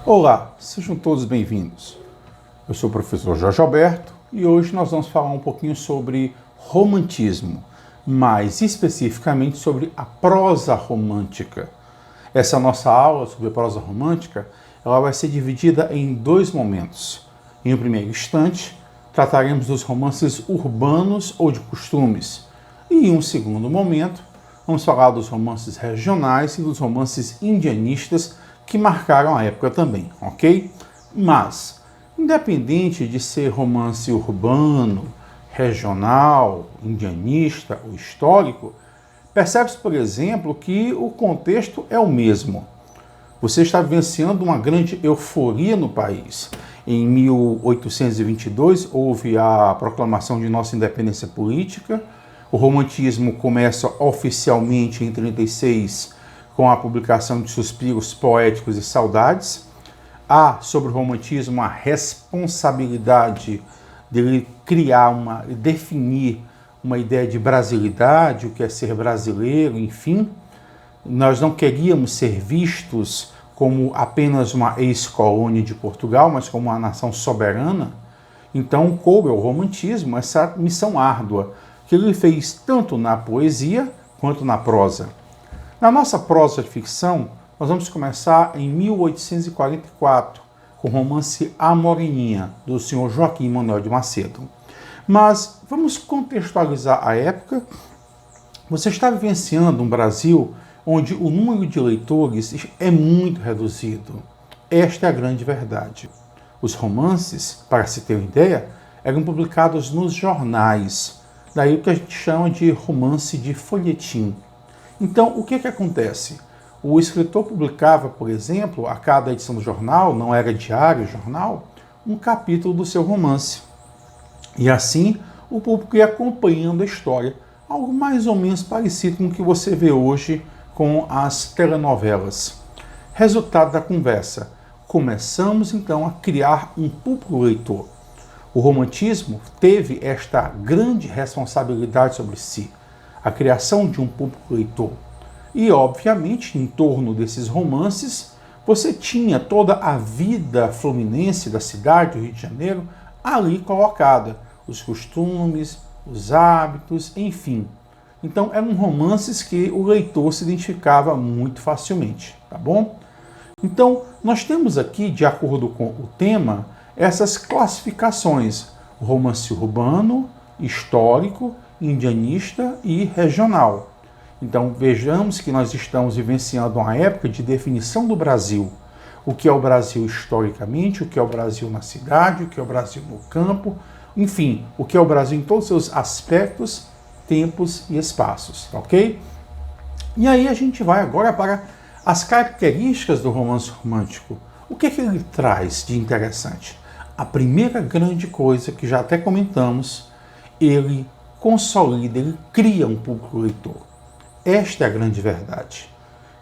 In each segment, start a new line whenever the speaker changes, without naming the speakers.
Olá, sejam todos bem-vindos. Eu sou o professor Jorge Alberto e hoje nós vamos falar um pouquinho sobre romantismo, mais especificamente sobre a prosa romântica. Essa nossa aula sobre prosa romântica, ela vai ser dividida em dois momentos. Em um primeiro instante, trataremos dos romances urbanos ou de costumes. E em um segundo momento, vamos falar dos romances regionais e dos romances indianistas que marcaram a época também, ok? Mas, independente de ser romance urbano, regional, indianista ou histórico, percebe-se, por exemplo, que o contexto é o mesmo. Você está vivenciando uma grande euforia no país. Em 1822 houve a proclamação de nossa independência política. O romantismo começa oficialmente em 36 com a publicação de Suspiros Poéticos e Saudades. Há sobre o romantismo a responsabilidade de criar definir uma ideia de brasilidade, o que é ser brasileiro, enfim. Nós não queríamos ser vistos como apenas uma ex-colônia de Portugal, mas como uma nação soberana. Então coube ao romantismo essa missão árdua, que ele fez tanto na poesia quanto na prosa. Na nossa prosa de ficção, nós vamos começar em 1844, com o romance A Moreninha, do senhor Joaquim Manuel de Macedo. Mas vamos contextualizar a época. Você está vivenciando um Brasil onde o número de leitores é muito reduzido. Esta é a grande verdade. Os romances, para se ter uma ideia, eram publicados nos jornais, daí o que a gente chama de romance de folhetim. Então, o que acontece? O escritor publicava, por exemplo, a cada edição do jornal, não era diário o jornal, um capítulo do seu romance. E assim, o público ia acompanhando a história, algo mais ou menos parecido com o que você vê hoje com as telenovelas. Resultado da conversa, começamos então a criar um público leitor. O romantismo teve esta grande responsabilidade sobre si, a criação de um público leitor. E, obviamente, em torno desses romances, você tinha toda a vida fluminense da cidade do Rio de Janeiro ali colocada. Os costumes, os hábitos, enfim. Então, eram romances que o leitor se identificava muito facilmente, tá bom? Então, nós temos aqui, de acordo com o tema, essas classificações: o romance urbano, histórico, indianista e regional. Então vejamos que nós estamos vivenciando uma época de definição do Brasil. O que é o Brasil historicamente, o que é o Brasil na cidade, o que é o Brasil no campo, enfim, o que é o Brasil em todos os seus aspectos, tempos e espaços, ok? E aí a gente vai agora para as características do romance romântico. O que ele traz de interessante? A primeira grande coisa, que já até comentamos, ele consolida, ele cria um público leitor. Esta é a grande verdade.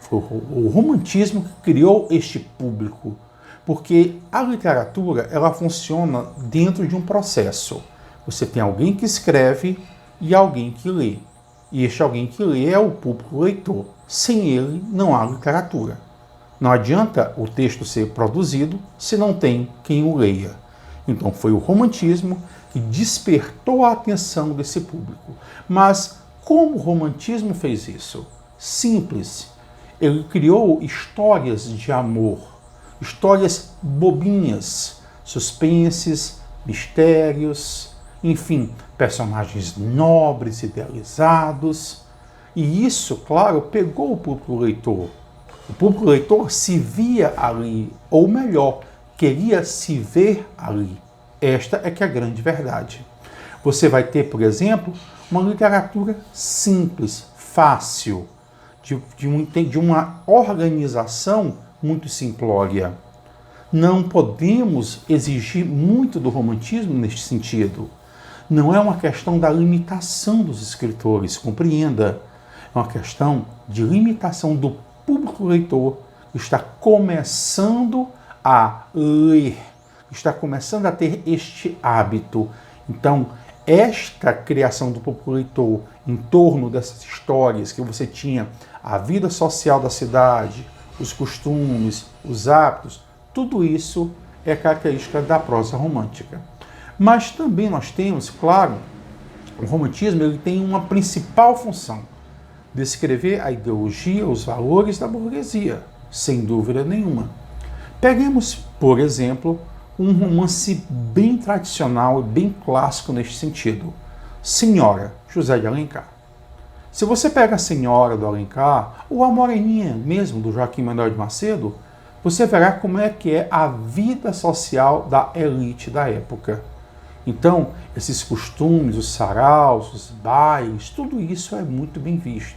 Foi o romantismo que criou este público, porque a literatura ela funciona dentro de um processo. Você tem alguém que escreve e alguém que lê. E este alguém que lê é o público leitor. Sem ele não há literatura. Não adianta o texto ser produzido se não tem quem o leia. Então foi o romantismo que despertou a atenção desse público. Mas como o romantismo fez isso? Simples. Ele criou histórias de amor, histórias bobinhas, suspenses, mistérios, enfim, personagens nobres, idealizados. E isso, claro, pegou o público leitor. O público leitor se via ali, ou melhor, queria se ver ali. Esta é que é a grande verdade. Você vai ter, por exemplo, uma literatura simples, fácil, de uma organização muito simplória. Não podemos exigir muito do romantismo neste sentido. Não é uma questão da limitação dos escritores, compreenda. É uma questão de limitação do público leitor que está começando a ler, está começando a ter este hábito. Então, esta criação do público leitor em torno dessas histórias que você tinha, a vida social da cidade, os costumes, os hábitos, Tudo isso é característica da prosa romântica. Mas também nós temos, claro, o romantismo ele tem uma principal função: descrever a ideologia, os valores da burguesia, sem dúvida nenhuma. Peguemos, por exemplo, um romance bem tradicional e bem clássico neste sentido, Senhora, José de Alencar. Se você pega a Senhora do Alencar, ou a Moreninha mesmo, do Joaquim Manuel de Macedo, você verá como é que é a vida social da elite da época. Então, esses costumes, os saraus, os bailes, tudo isso é muito bem visto.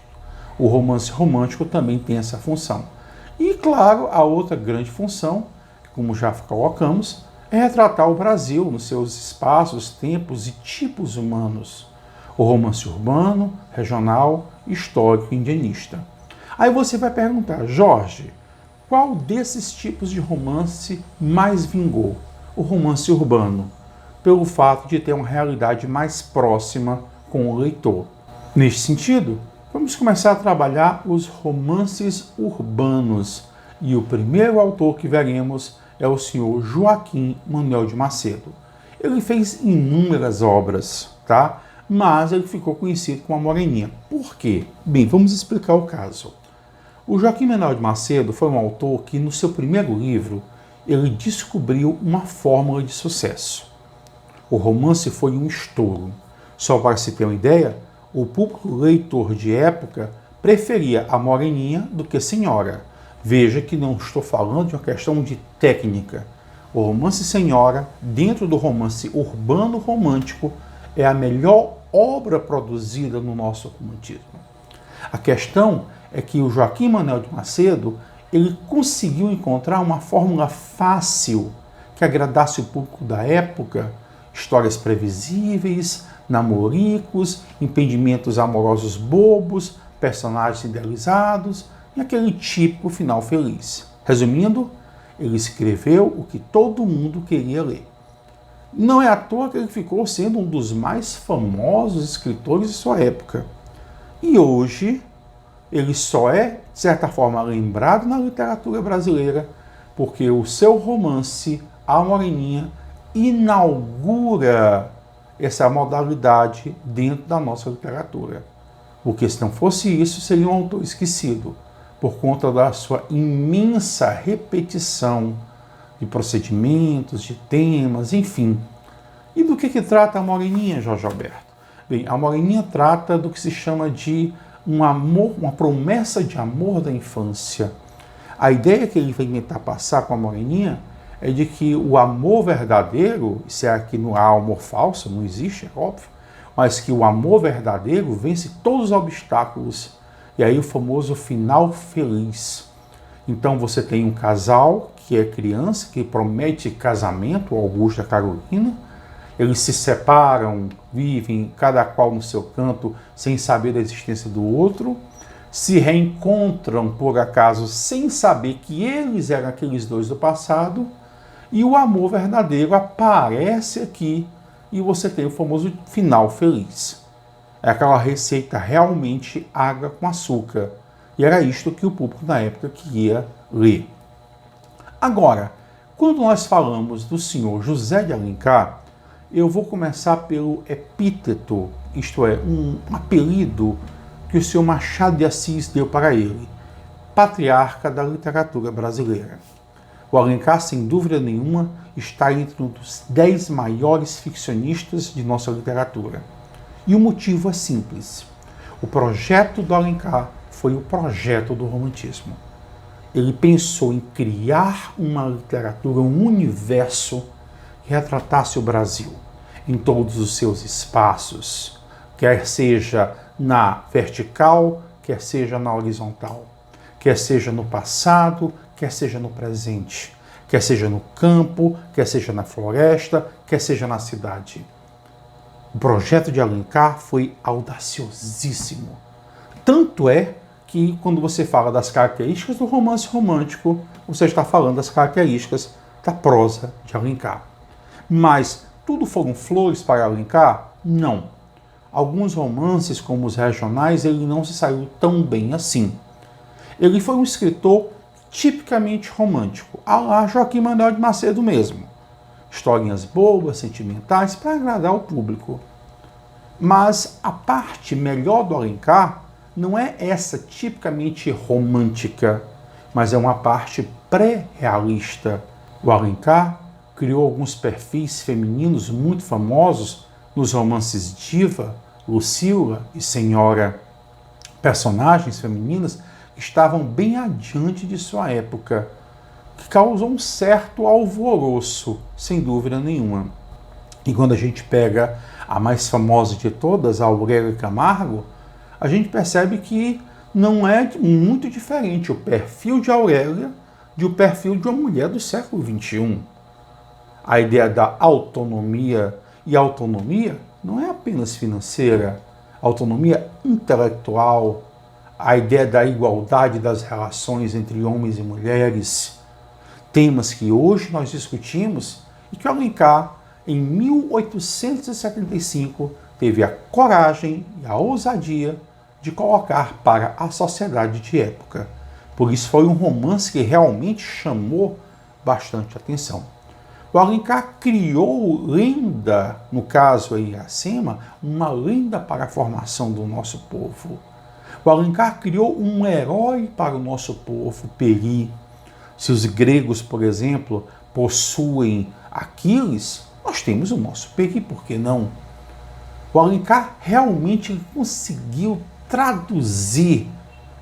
O romance romântico também tem essa função. E, claro, a outra grande função, como já colocamos, é retratar o Brasil nos seus espaços, tempos e tipos humanos. O romance urbano, regional, histórico e indianista. Aí você vai perguntar, Jorge, qual desses tipos de romance mais vingou? O romance urbano, pelo fato de ter uma realidade mais próxima com o leitor. Neste sentido, vamos começar a trabalhar os romances urbanos. E o primeiro autor que veremos é o senhor Joaquim Manuel de Macedo. Ele fez inúmeras obras, tá? Mas ele ficou conhecido como a Moreninha. Por quê? Bem, vamos explicar o caso. O Joaquim Manuel de Macedo foi um autor que, no seu primeiro livro, ele descobriu uma fórmula de sucesso. O romance foi um estouro. Só para se ter uma ideia, o público leitor de época preferia a Moreninha do que Senhora. Veja que não estou falando de uma questão de técnica. O romance Senhora, dentro do romance urbano romântico, é a melhor obra produzida no nosso romantismo. A questão é que o Joaquim Manuel de Macedo ele conseguiu encontrar uma fórmula fácil que agradasse o público da época, histórias previsíveis, namoricos, empreendimentos amorosos bobos, personagens idealizados e aquele típico final feliz. Resumindo, ele escreveu o que todo mundo queria ler. Não é à toa que ele ficou sendo um dos mais famosos escritores de sua época. E hoje, ele só é, de certa forma, lembrado na literatura brasileira porque o seu romance, A Moreninha, inaugura essa modalidade dentro da nossa literatura. Porque se não fosse isso, seria um autor esquecido, por conta da sua imensa repetição de procedimentos, de temas, enfim. E do que trata a Moreninha, Jorge Alberto? Bem, a Moreninha trata do que se chama de um amor, uma promessa de amor da infância. A ideia que ele vai tentar passar com a Moreninha é de que o amor verdadeiro, se é que não há amor falso, não existe, é óbvio, mas que o amor verdadeiro vence todos os obstáculos. E aí o famoso final feliz. Então você tem um casal que é criança, que promete casamento, Augusto e a Carolina. Eles se separam, vivem cada qual no seu canto, sem saber da existência do outro. Se reencontram, por acaso, sem saber que eles eram aqueles dois do passado. E o amor verdadeiro aparece aqui e você tem o famoso final feliz. É aquela receita realmente água com açúcar. E era isto que o público na época queria ler. Agora, quando nós falamos do senhor José de Alencar, eu vou começar pelo epíteto, isto é, um apelido que o senhor Machado de Assis deu para ele, patriarca da literatura brasileira. O Alencar, sem dúvida nenhuma, está entre um dos 10 maiores ficcionistas de nossa literatura. E o motivo é simples. O projeto do Alencar foi o projeto do romantismo. Ele pensou em criar uma literatura, um universo que retratasse o Brasil em todos os seus espaços, quer seja na vertical, quer seja na horizontal, quer seja no passado, quer seja no presente, quer seja no campo, quer seja na floresta, quer seja na cidade. O projeto de Alencar foi audaciosíssimo. Tanto é que quando você fala das características do romance romântico, você está falando das características da prosa de Alencar. Mas tudo foram flores para Alencar? Não. Alguns romances, como os regionais, ele não se saiu tão bem assim. Ele foi um escritor tipicamente romântico, à la Joaquim Manuel de Macedo mesmo. Historinhas boas, sentimentais, para agradar o público. Mas a parte melhor do Alencar não é essa tipicamente romântica, mas é uma parte pré-realista. O Alencar criou alguns perfis femininos muito famosos nos romances Diva, Lucila e Senhora. Personagens femininas que estavam bem adiante de sua época, que causam um certo alvoroço, sem dúvida nenhuma. E quando a gente pega a mais famosa de todas, a Aurélia Camargo, a gente percebe que não é muito diferente o perfil de Aurélia do perfil de uma mulher do século XXI. A ideia da autonomia, e a autonomia não é apenas financeira, autonomia intelectual, a ideia da igualdade das relações entre homens e mulheres, temas que hoje nós discutimos e que Alencar, em 1875, teve a coragem e a ousadia de colocar para a sociedade de época. Por isso foi um romance que realmente chamou bastante atenção. O Alencar criou lenda, no caso aí acima, uma lenda para a formação do nosso povo. O Alencar criou um herói para o nosso povo, Peri. Se os gregos, por exemplo, possuem Aquiles, nós temos o nosso Peri, por que não? O Alencar realmente conseguiu traduzir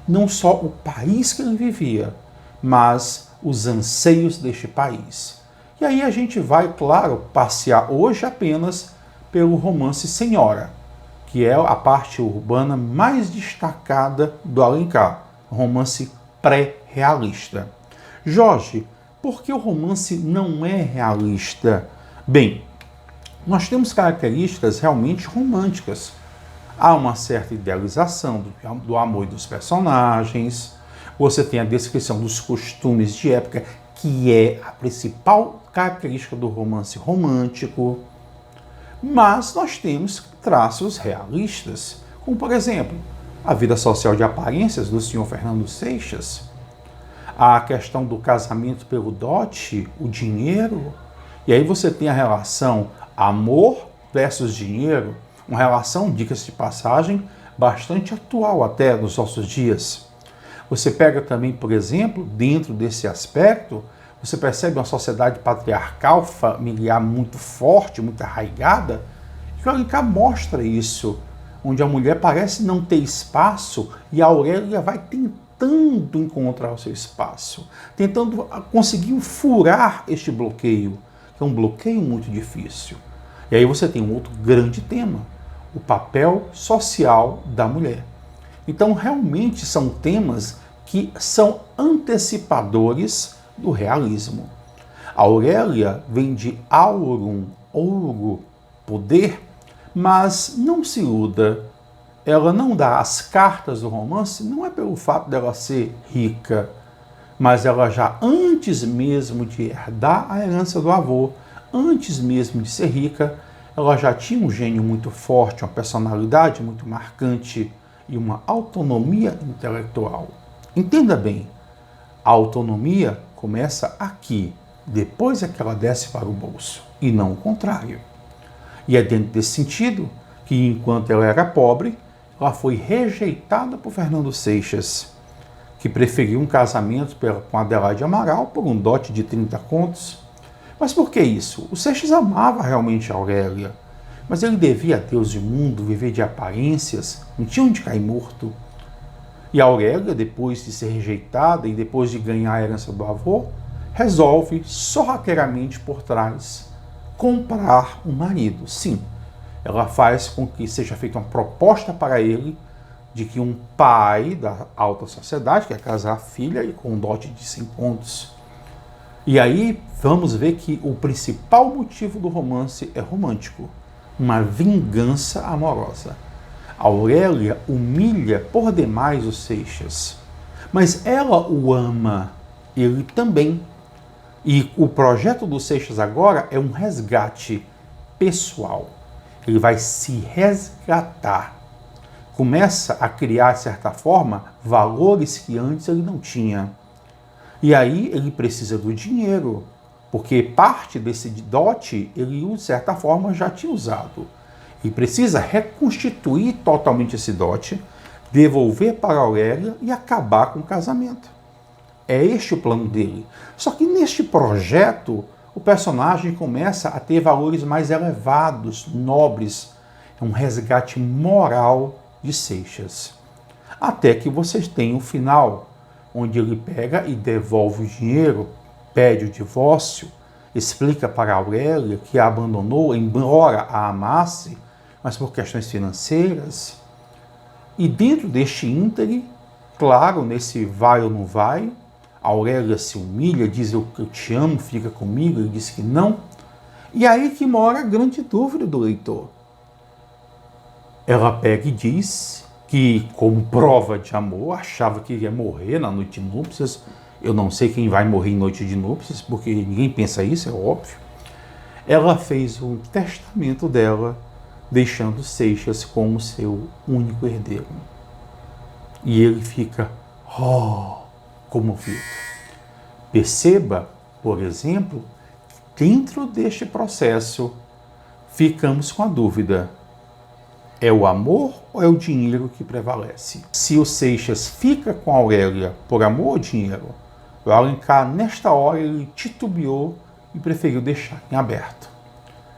não só o país que ele vivia, mas os anseios deste país. E aí a gente vai, claro, passear hoje apenas pelo romance Senhora, que é a parte urbana mais destacada do Alencar, romance pré-realista. Jorge, por que o romance não é realista? Bem, nós temos características realmente românticas. Há uma certa idealização do amor e dos personagens, você tem a descrição dos costumes de época, que é a principal característica do romance romântico, mas nós temos traços realistas, como por exemplo, a vida social de aparências do senhor Fernando Seixas, a questão do casamento pelo dote, o dinheiro, e aí você tem a relação amor versus dinheiro, uma relação, diga-se de passagem, bastante atual até nos nossos dias. Você pega também, por exemplo, dentro desse aspecto, você percebe uma sociedade patriarcal, familiar muito forte, muito arraigada, e o Alencar mostra isso, onde a mulher parece não ter espaço e a Aurélia vai tentando encontrar o seu espaço, tentando conseguir furar este bloqueio, que é um bloqueio muito difícil. E aí você tem um outro grande tema, o papel social da mulher. Então, realmente são temas que são antecipadores do realismo. A Aurélia vem de aurum, ouro, poder, mas não se iluda. Ela não dá as cartas do romance, não é pelo fato dela ser rica, mas ela já, antes mesmo de herdar a herança do avô, antes mesmo de ser rica, ela já tinha um gênio muito forte, uma personalidade muito marcante e uma autonomia intelectual. Entenda bem, a autonomia começa aqui, depois é que ela desce para o bolso, e não o contrário. E é dentro desse sentido que, enquanto ela era pobre, ela foi rejeitada por Fernando Seixas, que preferiu um casamento com Adelaide Amaral por um dote de 30 contos. Mas por que isso? O Seixas amava realmente a Aurélia, mas ele devia a Deus e mundo viver de aparências, não tinha onde cair morto. E a Aurélia, depois de ser rejeitada e depois de ganhar a herança do avô, resolve, sorrateiramente por trás, comprar um marido. Sim, ela faz com que seja feita uma proposta para ele de que um pai da alta sociedade quer casar a filha e com um dote de 100 contos. E aí vamos ver que o principal motivo do romance é romântico, uma vingança amorosa. A Aurélia humilha por demais o Seixas, mas ela o ama, ele também. E o projeto do Seixas agora é um resgate pessoal. Ele vai se resgatar. Começa a criar, de certa forma, valores que antes ele não tinha. E aí ele precisa do dinheiro, porque parte desse dote ele, de certa forma, já tinha usado. E precisa reconstituir totalmente esse dote, devolver para Aurélia e acabar com o casamento. É este o plano dele. Só que neste projeto, o personagem começa a ter valores mais elevados, nobres. É um resgate moral de Seixas. Até que vocês têm o final, onde ele pega e devolve o dinheiro, pede o divórcio, explica para Aurélia que a abandonou, embora a amasse, mas por questões financeiras. E dentro deste ínterim, claro, nesse vai ou não vai, a Aurélia se humilha, diz eu te amo, fica comigo, ele diz que não. E aí que mora a grande dúvida do leitor. Ela pega e diz que, como prova de amor, achava que ia morrer na noite de núpcias. Eu não sei quem vai morrer em noite de núpcias, porque ninguém pensa isso, é óbvio. Ela fez o testamento dela, deixando Seixas como seu único herdeiro. E ele fica comovido. Perceba, por exemplo, que dentro deste processo ficamos com a dúvida: é o amor ou é o dinheiro que prevalece? Se o Seixas fica com a Aurélia por amor ou dinheiro, o Alencar, nesta hora, ele titubeou e preferiu deixar em aberto.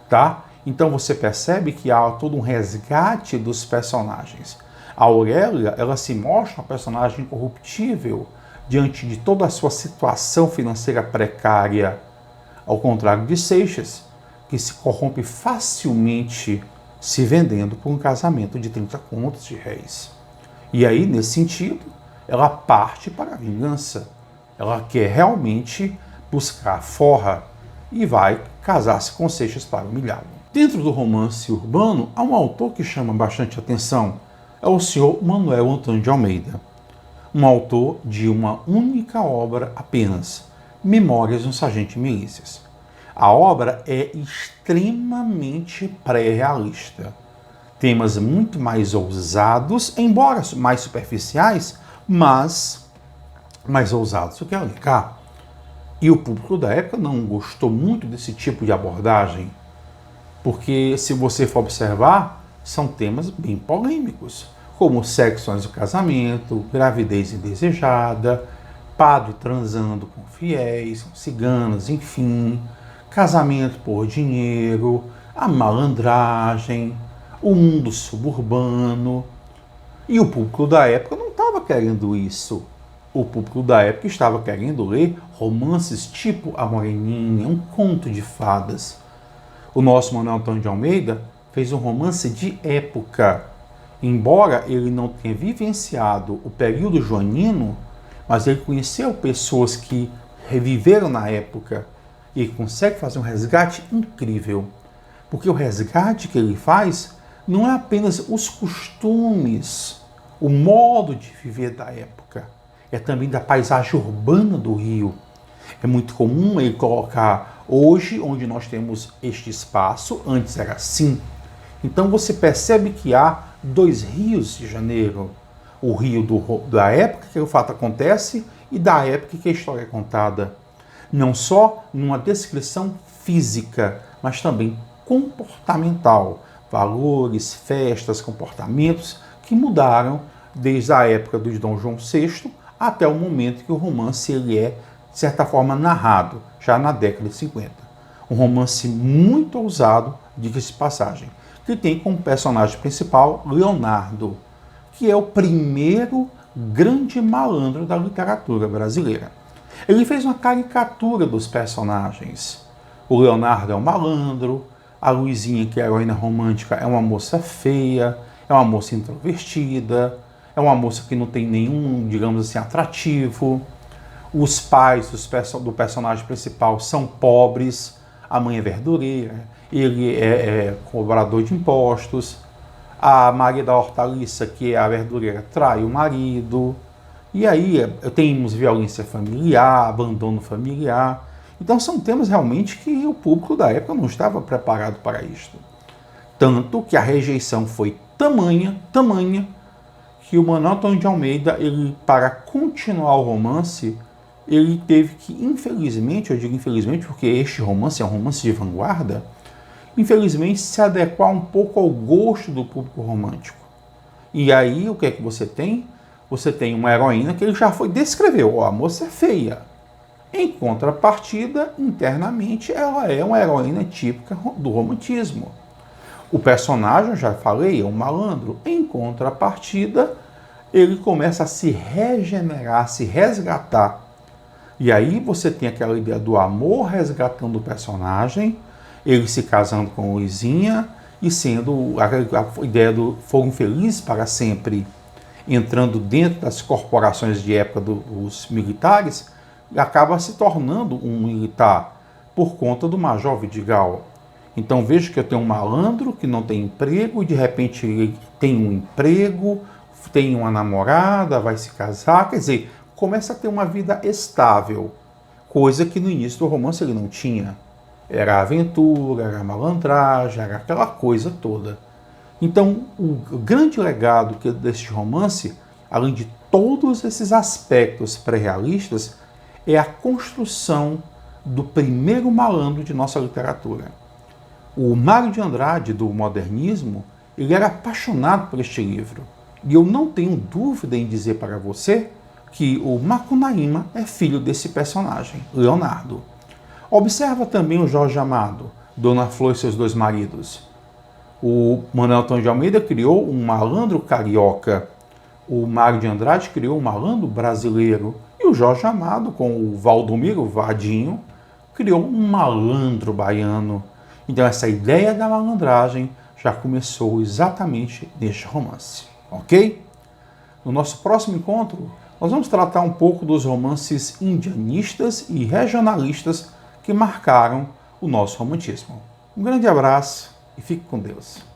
Tá? Então você percebe que há todo um resgate dos personagens. A Aurélia, ela se mostra uma personagem corruptível diante de toda a sua situação financeira precária, ao contrário de Seixas, que se corrompe facilmente se vendendo por um casamento de 30 contos de réis. E aí, nesse sentido, ela parte para a vingança. Ela quer realmente buscar a forra e vai casar-se com Seixas para humilhá-lo. Dentro do romance urbano, há um autor que chama bastante atenção, é o senhor Manuel Antônio de Almeida, um autor de uma única obra apenas, Memórias de um Sargento de Milícias. A obra é extremamente pré-realista. Temas muito mais ousados, embora mais superficiais, mas mais ousados do que Alencar. E o público da época não gostou muito desse tipo de abordagem, porque, se você for observar, são temas bem polêmicos, como sexo antes do casamento, gravidez indesejada, padre transando com fiéis, com ciganas, enfim, casamento por dinheiro, a malandragem, o mundo suburbano. E o público da época não estava querendo isso. O público da época estava querendo ler romances tipo A Moreninha, um conto de fadas. O nosso Manuel Antônio de Almeida fez um romance de época. Embora ele não tenha vivenciado o período joanino, mas ele conheceu pessoas que reviveram na época e consegue fazer um resgate incrível. Porque o resgate que ele faz não é apenas os costumes, o modo de viver da época, é também da paisagem urbana do Rio. É muito comum ele colocar hoje, onde nós temos este espaço, antes era assim. Então você percebe que há dois Rios de Janeiro. O Rio da época que o fato acontece e da época que a história é contada. Não só numa descrição física, mas também comportamental. Valores, festas, comportamentos que mudaram desde a época do Dom João VI até o momento que o romance ele é, de certa forma, narrado, já na década de 50. Um romance muito ousado, diga-se de passagem, que tem como personagem principal Leonardo, que é o primeiro grande malandro da literatura brasileira. Ele fez uma caricatura dos personagens. O Leonardo é um malandro, a Luizinha, que é a heroína romântica, é uma moça feia, é uma moça introvertida, é uma moça que não tem nenhum, digamos assim, atrativo. Os pais do personagem principal são pobres, a mãe é verdureira, ele é cobrador de impostos, a Maria da Hortaliça, que é a verdureira, trai o marido, e aí temos violência familiar, abandono familiar. Então são temas realmente que o público da época não estava preparado para isto. Tanto que a rejeição foi tamanha, que o Manuel Antônio de Almeida, ele, para continuar o romance, ele teve que, infelizmente, eu digo infelizmente porque este romance é um romance de vanguarda, infelizmente se adequar um pouco ao gosto do público romântico. E aí o que é que você tem? Você tem uma heroína que ele já descreveu, a moça é feia. Em contrapartida, internamente, ela é uma heroína típica do romantismo. O personagem, eu já falei, é um malandro. Em contrapartida, ele começa a se regenerar, a se resgatar. E aí você tem aquela ideia do amor resgatando o personagem, ele se casando com Luizinha e sendo a ideia do foram felizes para sempre, entrando dentro das corporações de época dos militares, acaba se tornando um militar por conta do Major Vidigal. Então vejo que eu tenho um malandro que não tem emprego, e de repente ele tem um emprego, tem uma namorada, vai se casar, quer dizer, começa a ter uma vida estável, coisa que no início do romance ele não tinha. Era aventura, era malandragem, era aquela coisa toda. Então, o grande legado deste romance, além de todos esses aspectos pré-realistas, é a construção do primeiro malandro de nossa literatura. O Mário de Andrade, do modernismo, ele era apaixonado por este livro. E eu não tenho dúvida em dizer para você que o Macunaíma é filho desse personagem, Leonardo. Observa também o Jorge Amado, Dona Flor e seus dois maridos. O Manuel Antônio de Almeida criou um malandro carioca. O Mário de Andrade criou um malandro brasileiro. E o Jorge Amado, com o Valdomiro Vadinho, criou um malandro baiano. Então essa ideia da malandragem já começou exatamente neste romance. Ok? No nosso próximo encontro, nós vamos tratar um pouco dos romances indianistas e regionalistas que marcaram o nosso romantismo. Um grande abraço e fique com Deus.